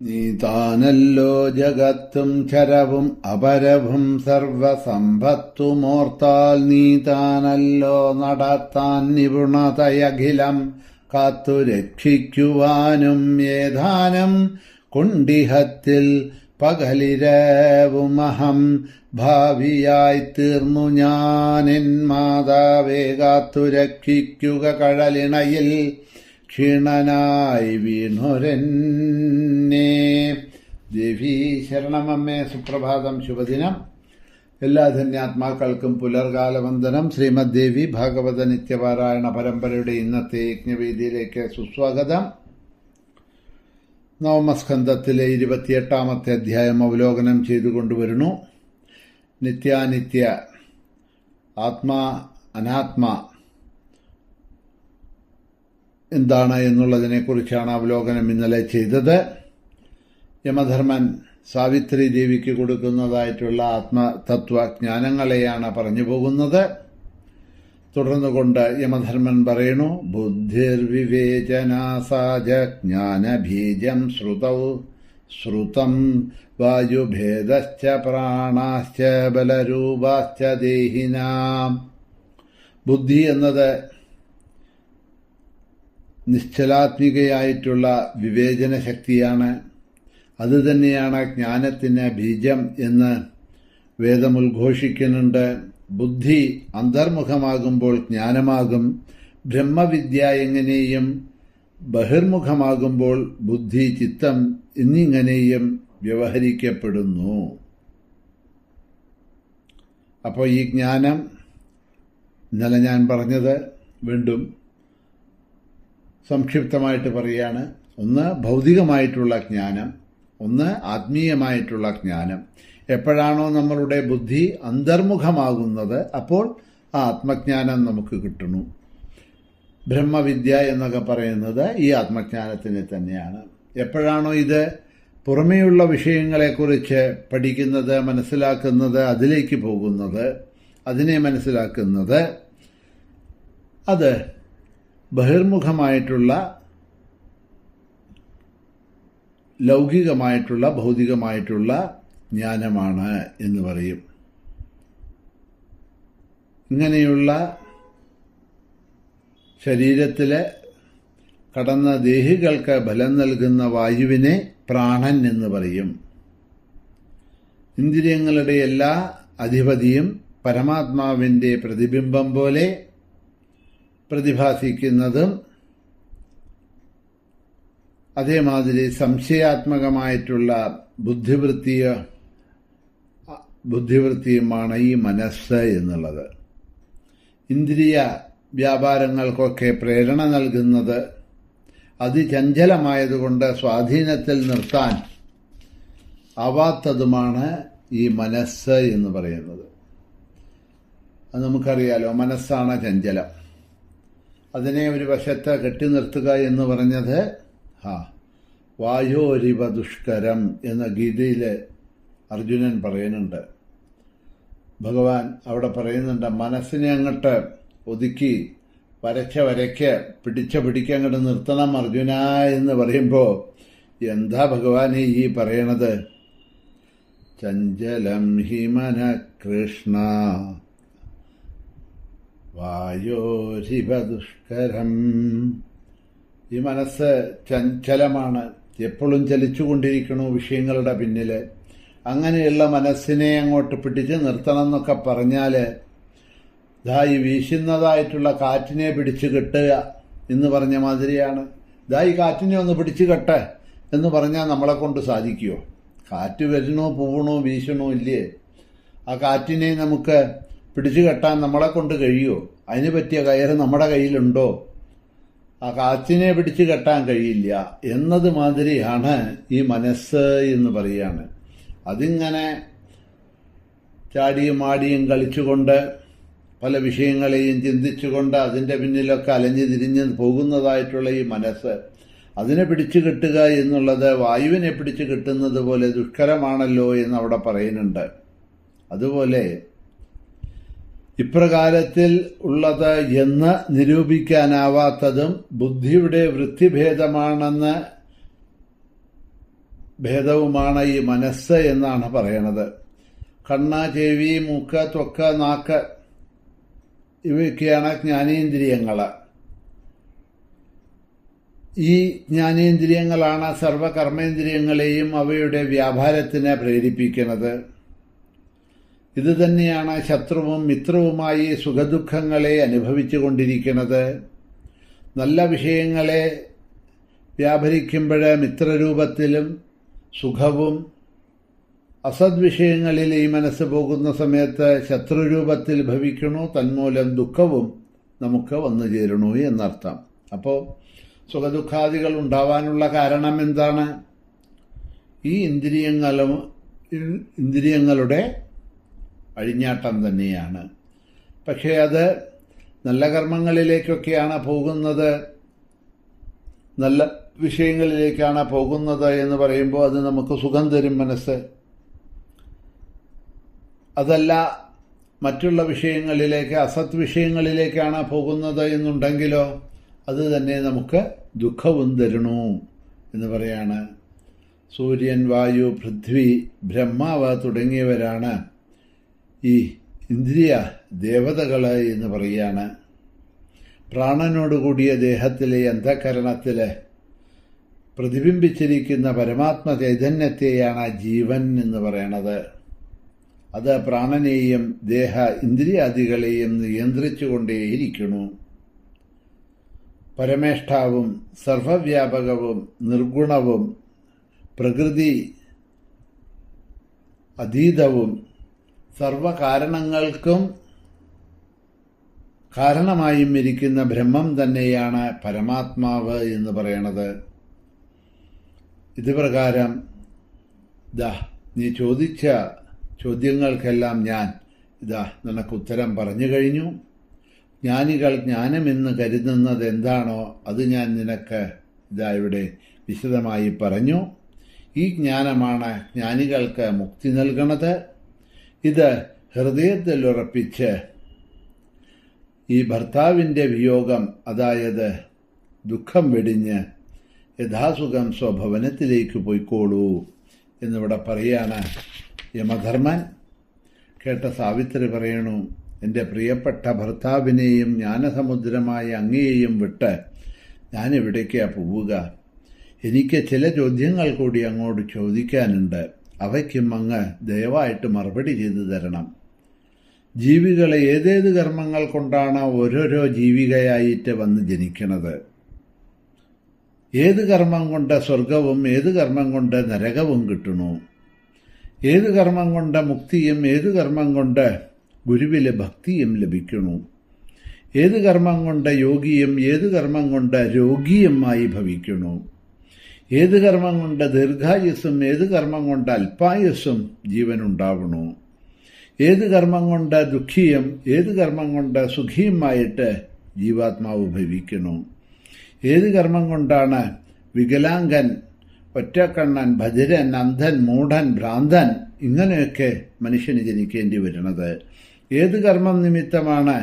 നീതാനല്ലോ ജഗത്തും ചരവും അപരവും സർവസമ്പത്തുമോർത്താൽ നീതാനല്ലോ നടത്താൻ നിപുണതയഖിലം കാത്തു രക്ഷിക്കുവാനും ഏതാനും കുണ്ടിഹത്തിൽ പകലിരവുമഹം ഭാവിയായി തീർന്നു ഞാനെൻ മാതാവേ കാത്തു രക്ഷിക്കുക കഴലിണയിൽ ക്ഷീണനായി വീണൊരെന്നെ. ദേവീ ശരണമമ്മേ. സുപ്രഭാതം, ശുഭദിനം. എല്ലാ ധന്യാത്മാക്കൾക്കും പുലർകാലവന്ദനം. ശ്രീമദ് ദേവി ഭാഗവത നിത്യപാരായണ പരമ്പരയുടെ ഇന്നത്തെ യജ്ഞവേദിയിലേക്ക് സുസ്വാഗതം. നവമസ്കന്ധത്തിലെ 28-ാമത്തെ അധ്യായം അവലോകനം ചെയ്തുകൊണ്ടുവരുന്നു. നിത്യാനിത്യ, ആത്മാ അനാത്മാ എന്താണ് എന്നുള്ളതിനെക്കുറിച്ചാണ് അവലോകനം ഇന്നലെ ചെയ്തത്. യമധർമ്മൻ സാവിത്രി ദേവിക്ക് കൊടുക്കുന്നതായിട്ടുള്ള ആത്മതത്വജ്ഞാനങ്ങളെയാണ് പറഞ്ഞു പോകുന്നത്. തുടർന്നുകൊണ്ട് യമധർമ്മൻ പറയുന്നു, ബുദ്ധിർവിവേചനാസാജ ജ്ഞാനബീജം ശ്രുതം വായുഭേദശ്ച പ്രാണാശ്ച ബലരൂപാശ്ച ദേഹിനാം. ബുദ്ധി എന്നത് നിശ്ചലാത്മികയായിട്ടുള്ള വിവേചന ശക്തിയാണ്. അതുതന്നെയാണ് ജ്ഞാനത്തിന് ബീജം എന്ന് വേദം ഉദ്ഘോഷിക്കുന്നുണ്ട്. ബുദ്ധി അന്തർമുഖമാകുമ്പോൾ ജ്ഞാനമാകും. ബ്രഹ്മവിദ്യ എങ്ങനെയും ബഹിർമുഖമാകുമ്പോൾ ബുദ്ധി, ചിത്തം എന്നിങ്ങനെയും വ്യവഹരിക്കപ്പെടുന്നു. അപ്പോൾ ഈ ജ്ഞാനം ഇന്നലെ ഞാൻ പറഞ്ഞത് വീണ്ടും സംക്ഷിപ്തമായിട്ട് പറയുകയാണ്. ഒന്ന് ഭൗതികമായിട്ടുള്ള ജ്ഞാനം, ഒന്ന് ആത്മീയമായിട്ടുള്ള ജ്ഞാനം. എപ്പോഴാണോ നമ്മളുടെ ബുദ്ധി അന്തർമുഖമാകുന്നത് അപ്പോൾ ആ ആത്മജ്ഞാനം നമുക്ക് കിട്ടുന്നു. ബ്രഹ്മവിദ്യ എന്നൊക്കെ പറയുന്നത് ഈ ആത്മജ്ഞാനത്തിന് തന്നെയാണ്. എപ്പോഴാണോ ഇത് പുറമേയുള്ള വിഷയങ്ങളെക്കുറിച്ച് പഠിക്കുന്നത്, മനസ്സിലാക്കുന്നത്, അതിലേക്ക് പോകുന്നത്, അതിനെ മനസ്സിലാക്കുന്നത്, അത് ബഹിർമുഖമായിട്ടുള്ള ലൗകികമായിട്ടുള്ള ഭൗതികമായിട്ടുള്ള ജ്ഞാനമാണ് എന്ന് പറയും. ഇങ്ങനെയുള്ള ശരീരത്തിലെ കടന്ന ദേഹികൾക്ക് ബലം നൽകുന്ന വായുവിനെ പ്രാണൻ എന്ന് പറയും. ഇന്ദ്രിയങ്ങളുടെ എല്ലാ അധിപതിയും പരമാത്മാവിൻ്റെ പ്രതിബിംബം പോലെ പ്രതിഭാസിക്കുന്നതും അതേമാതിരി സംശയാത്മകമായിട്ടുള്ള ബുദ്ധിവൃത്തിയുമാണ് ഈ മനസ്സ് എന്നുള്ളത്. ഇന്ദ്രിയ വ്യാപാരങ്ങൾക്കൊക്കെ പ്രേരണ നൽകുന്നത് അതിചഞ്ചലമായതുകൊണ്ട് സ്വാധീനത്തിൽ നിർത്താൻ ആവാത്തതുമാണ് ഈ മനസ്സ് എന്ന് പറയുന്നത്. അത് നമുക്കറിയാലോ, മനസ്സാണ് ചഞ്ചലം. അതിനെ ഒരു വശത്ത് കെട്ടി നിർത്തുക എന്ന് പറഞ്ഞത് വായോരിവ ദുഷ്കരം എന്ന ഗീതയിൽ അർജുനൻ പറയുന്നുണ്ട്. ഭഗവാൻ അവിടെ പറയുന്നുണ്ട്, മനസ്സിനെ അങ്ങോട്ട് ഒതുക്കി വരയ്ക്ക് പിടിക്ക അങ്ങോട്ട് നിർത്തണം അർജുന എന്ന് പറയുമ്പോൾ എന്താ ഭഗവാനെ ഈ പറയണത്? ചഞ്ചലം ഹിമന കൃഷ്ണ വായോരിവ ദുഷ്കരം. ഈ മനസ്സ് ചഞ്ചലമാണ്, എപ്പോഴും ചലിച്ചുകൊണ്ടിരിക്കണു വിഷയങ്ങളുടെ പിന്നിൽ. അങ്ങനെയുള്ള മനസ്സിനെ അങ്ങോട്ട് പിടിച്ച് നിർത്തണം എന്നൊക്കെ പറഞ്ഞാൽ ഈ വീശുന്നതായിട്ടുള്ള കാറ്റിനെ പിടിച്ചു കെട്ടുക എന്ന് പറഞ്ഞ മാതിരിയാണ്. ഈ കാറ്റിനെ ഒന്ന് പിടിച്ചു കെട്ട് എന്ന് പറഞ്ഞാൽ നമ്മളെ കൊണ്ട് സാധിക്കുമോ? കാറ്റ് വരണോ, പോവണോ, വീശണോ ഇല്ലേ? ആ കാറ്റിനെ നമുക്ക് പിടിച്ചു കെട്ടാൻ നമ്മളെ കൊണ്ട് കഴിയുമോ? അതിന് പറ്റിയ കയറ് നമ്മുടെ കയ്യിലുണ്ടോ? ആ കാറ്റിനെ പിടിച്ചു കെട്ടാൻ കഴിയില്ല എന്നത് മാതിരിയാണ് ഈ മനസ്സ് എന്ന് പറയുകയാണ്. അതിങ്ങനെ ചാടിയും ആടിയും കളിച്ചുകൊണ്ട് പല വിഷയങ്ങളെയും ചിന്തിച്ചുകൊണ്ട് അതിൻ്റെ പിന്നിലൊക്കെ അലഞ്ഞു തിരിഞ്ഞ് പോകുന്നതായിട്ടുള്ള ഈ മനസ്സ്, അതിനെ പിടിച്ചു കെട്ടുക എന്നുള്ളത് വായുവിനെ പിടിച്ചു കെട്ടുന്നത് പോലെ ദുഷ്കരമാണല്ലോ എന്ന് അവിടെ പറയുന്നുണ്ട്. അതുപോലെ ഇപ്രകാരത്തിൽ ഉള്ളത് എന്ന് നിരൂപിക്കാനാവാത്തതും ബുദ്ധിയുടെ വൃത്തിഭേദമാണെന്ന് ഭേദവുമാണ് ഈ മനസ്സ് എന്നാണ് പറയണത്. കണ്ണ്, ചെവി, മൂക്ക്, ത്വക്ക്, നാക്ക് ഇവയൊക്കെയാണ് ജ്ഞാനേന്ദ്രിയങ്ങൾ. ഈ ജ്ഞാനേന്ദ്രിയങ്ങളാണ് സർവകർമ്മേന്ദ്രിയങ്ങളെയും അവയുടെ വ്യാപാരത്തിന് പ്രേരിപ്പിക്കുന്നത്. ഇത് തന്നെയാണ് ശത്രുവും മിത്രവുമായി സുഖദുഃഖങ്ങളെ അനുഭവിച്ചു കൊണ്ടിരിക്കുന്നത്. നല്ല വിഷയങ്ങളെ വ്യാപരിക്കുമ്പോൾ മിത്രരൂപത്തിലും സുഖവും, അസദ്വിഷയങ്ങളിൽ ഈ മനസ്സ് പോകുന്ന സമയത്ത് ശത്രുരൂപത്തിൽ ഭവിക്കണു. തന്മൂലം ദുഃഖവും നമുക്ക് വന്നു ചേരണു എന്നർത്ഥം. അപ്പോൾ സുഖദുഃഖാദികൾ ഉണ്ടാവാനുള്ള കാരണം എന്താണ്? ഈ ഇന്ദ്രിയങ്ങളുടെ അഴിഞ്ഞാട്ടം തന്നെയാണ്. പക്ഷേ അത് നല്ല കർമ്മങ്ങളിലേക്കൊക്കെയാണ് പോകുന്നത്, നല്ല വിഷയങ്ങളിലേക്കാണ് പോകുന്നത് എന്ന് പറയുമ്പോൾ അത് നമുക്ക് സുഖം തരും മനസ്സ്. അതല്ല മറ്റുള്ള വിഷയങ്ങളിലേക്ക്, അസത് വിഷയങ്ങളിലേക്കാണ് പോകുന്നത് എന്നുണ്ടെങ്കിലോ അത് തന്നെ നമുക്ക് ദുഃഖവും തരണു എന്ന് പറയാണ്. സൂര്യൻ, വായു, പൃഥ്വി, ബ്രഹ്മാവ് തുടങ്ങിയവരാണ് ഈ ഇന്ദ്രിയ ദേവതകൾ എന്ന് പറയാണ്. പ്രാണനോടുകൂടിയ ദേഹത്തിലെ അന്ധകരണത്തിൽ പ്രതിബിംബിച്ചിരിക്കുന്ന പരമാത്മ ചൈതന്യത്തെയാണ് ജീവൻ എന്ന് പറയണത്. അത് പ്രാണനെയും ദേഹ ഇന്ദ്രിയാദികളെയും നിയന്ത്രിച്ചുകൊണ്ടേയിരിക്കുന്നു. പരമേഷ്ഠാവും സർവവ്യാപകവും നിർഗുണവും പ്രകൃതി അതീതവും സർവകാരണങ്ങൾക്കും കാരണമായും ഇരിക്കുന്ന ബ്രഹ്മം തന്നെയാണ് പരമാത്മാവ് എന്ന് പറയണത്. ഇത് പ്രകാരം നീ ചോദിച്ച ചോദ്യങ്ങൾക്കെല്ലാം ഞാൻ നിനക്ക് ഉത്തരം പറഞ്ഞു കഴിഞ്ഞു. ജ്ഞാനികൾ ജ്ഞാനമെന്ന് കരുതുന്നത് എന്താണോ അത് ഞാൻ നിനക്ക് ഇവിടെ വിശദമായി പറഞ്ഞു. ഈ ജ്ഞാനമാണ് ജ്ഞാനികൾക്ക് മുക്തി നൽകണത്. ഇത് ഹൃദയത്തിൽ ഉറപ്പിച്ച് ഈ ഭർത്താവിൻ്റെ വിയോഗം, അതായത് ദുഃഖം വെടിഞ്ഞ് യഥാസുഖം സ്വഭവനത്തിലേക്ക് പോയിക്കോളൂ എന്നിവിടെ പറയാണ് യമധർമ്മൻ. കേട്ട സാവിത്രി പറയണു, എൻ്റെ പ്രിയപ്പെട്ട ഭർത്താവിനെയും ജ്ഞാനസമുദ്രമായ അങ്ങയെയും വിട്ട് ഞാനെവിടേക്കാണ് പോവുക? എനിക്ക് ചില ചോദ്യങ്ങൾ കൂടി അങ്ങോട്ട് ചോദിക്കാനുണ്ട്. അവയ്ക്കും അങ്ങ് ദയവായിട്ട് മറുപടി ചെയ്തു തരണം. ജീവികളെ ഏതേത് കർമ്മങ്ങൾ കൊണ്ടാണ് ഓരോരോ ജീവികയായിട്ട് വന്ന് ജനിക്കുന്നത്? ഏത് കർമ്മം കൊണ്ട് സ്വർഗവും ഏത് കർമ്മം കൊണ്ട് നരകവും കിട്ടണു? ഏത് കർമ്മം കൊണ്ട് മുക്തിയും ഏത് കർമ്മം കൊണ്ട് ഗുരുവിലെ ഭക്തിയും ലഭിക്കണു? ഏത് കർമ്മം കൊണ്ട് യോഗിയും ഏത് കർമ്മം കൊണ്ട് രോഗിയുമായി ഭവിക്കണു? ഏത് കർമ്മം കൊണ്ട് ദീർഘായുസ്സും ഏത് കർമ്മം കൊണ്ട് അല്പായുസ്സും ജീവനുണ്ടാവണു? ഏത് കർമ്മം കൊണ്ട് ദുഃഖിയും ഏത് കർമ്മം കൊണ്ട് സുഖിയുമായിട്ട് ജീവാത്മാവ് ഭവിക്കണു? ഏത് കർമ്മം കൊണ്ടാണ് വികലാംഗൻ, ഒറ്റക്കണ്ണൻ, ഭജരൻ, അന്ധൻ, മൂഢൻ, ഭ്രാന്തൻ ഇങ്ങനെയൊക്കെ മനുഷ്യന് ജനിക്കേണ്ടി വരുന്നത്? ഏത് കർമ്മം നിമിത്തമാണ്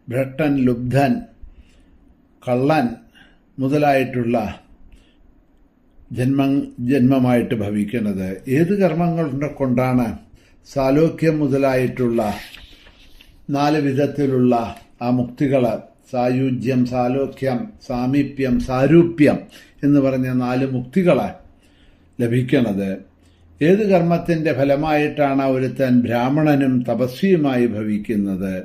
ഭ്രട്ടൻ, ലുബ്ധൻ, കള്ളൻ മുതലായിട്ടുള്ള ജന്മമായിട്ട് ഭവിക്കുന്നത്? ഏത് കർമ്മങ്ങൾ കൊണ്ടാണ് സാലോക്യം മുതലായിട്ടുള്ള 4 വിധത്തിലുള്ള ആ മുക്തികൾ, സായുജ്യം, സാലോക്യം, സാമീപ്യം, സാരൂപ്യം എന്ന് പറഞ്ഞ 4 മുക്തികൾ ലഭിക്കുന്നത്? ഏത് കർമ്മത്തിൻ്റെ ഫലമായിട്ടാണ് ഒരുത്തൻ ബ്രാഹ്മണനും തപസ്വിയുമായി ഭവിക്കുന്നത്?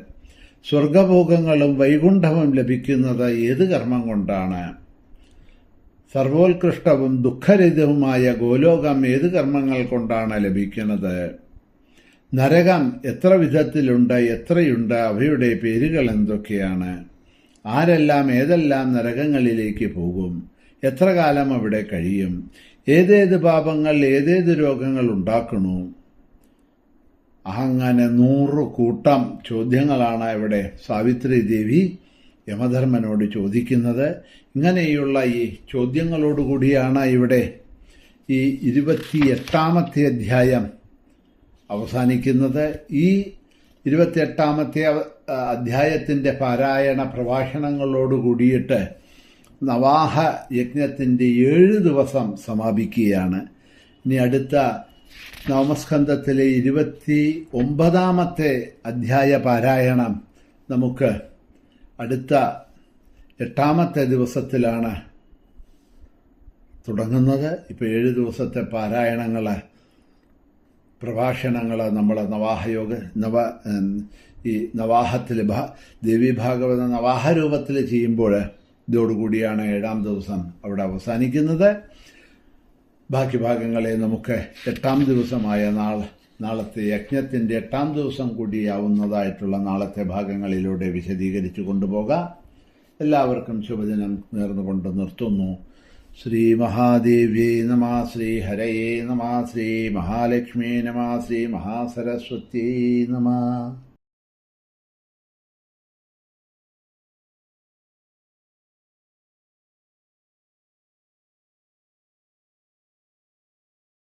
സ്വർഗഭോഗങ്ങളും വൈകുണ്ഠവും ലഭിക്കുന്നത് ഏത് കർമ്മം കൊണ്ടാണ്? സർവോത്കൃഷ്ടവും ദുഃഖരഹിതവുമായ ഗോലോകം ഏത് കർമ്മങ്ങൾ കൊണ്ടാണ് ലഭിക്കുന്നത്? നരകം എത്ര വിധത്തിലുണ്ട്, എത്രയുണ്ട്, അവയുടെ പേരുകൾ എന്തൊക്കെയാണ്? ആരെല്ലാം ഏതെല്ലാം നരകങ്ങളിലേക്ക് പോകും? എത്ര കാലം അവിടെ കഴിയും? ഏതേത് പാപങ്ങൾ ഏതേത് രോഗങ്ങൾ ഉണ്ടാക്കണു? അങ്ങനെ 100 കൂട്ടം ചോദ്യങ്ങളാണ് ഇവിടെ സാവിത്രി ദേവി യമധർമ്മനോട് ചോദിക്കുന്നത്. ഇങ്ങനെയുള്ള ഈ ചോദ്യങ്ങളോടുകൂടിയാണ് ഇവിടെ ഈ 28ാമത്തെ അധ്യായം അവസാനിക്കുന്നത്. ഈ 28ാമത്തെ അധ്യായത്തിൻ്റെ പാരായണ പ്രഭാഷണങ്ങളോടുകൂടിയിട്ട് നവാഹ യജ്ഞത്തിൻ്റെ 7 ദിവസം സമാപിക്കുകയാണ്. ഇനി അടുത്ത നവമസ്കന്ധത്തിലെ 29-ാമത്തെ അധ്യായ പാരായണം നമുക്ക് അടുത്ത 8-ാമത്തെ ദിവസത്തിലാണ് തുടങ്ങുന്നത്. ഇപ്പോൾ 7 ദിവസത്തെ പാരായണങ്ങൾ, പ്രഭാഷണങ്ങൾ നമ്മൾ ഈ നവാഹത്തിൽ ദേവീഭാഗവത നവാഹരൂപത്തിൽ ചെയ്യുമ്പോൾ ഇതോടുകൂടിയാണ് 7-ാം ദിവസം അവിടെ അവസാനിക്കുന്നത്. ബാക്കി ഭാഗങ്ങളെ നമുക്ക് 8-ാം ദിവസമായ നാളത്തെ യജ്ഞത്തിൻ്റെ 8-ാം ദിവസം കൂടിയാവുന്നതായിട്ടുള്ള നാളത്തെ ഭാഗങ്ങളിലൂടെ വിശദീകരിച്ചു കൊണ്ടുപോകാം. എല്ലാവർക്കും ശുഭദിനം നേർന്നുകൊണ്ട് നിർത്തുന്നു. ശ്രീ മഹാദേവ്യേ നമഃ, ശ്രീ ഹരയേ നമഃ, ശ്രീ മഹാലക്ഷ്മീ നമഃ, ശ്രീ മഹാസരസ്വത്യേ നമഃ.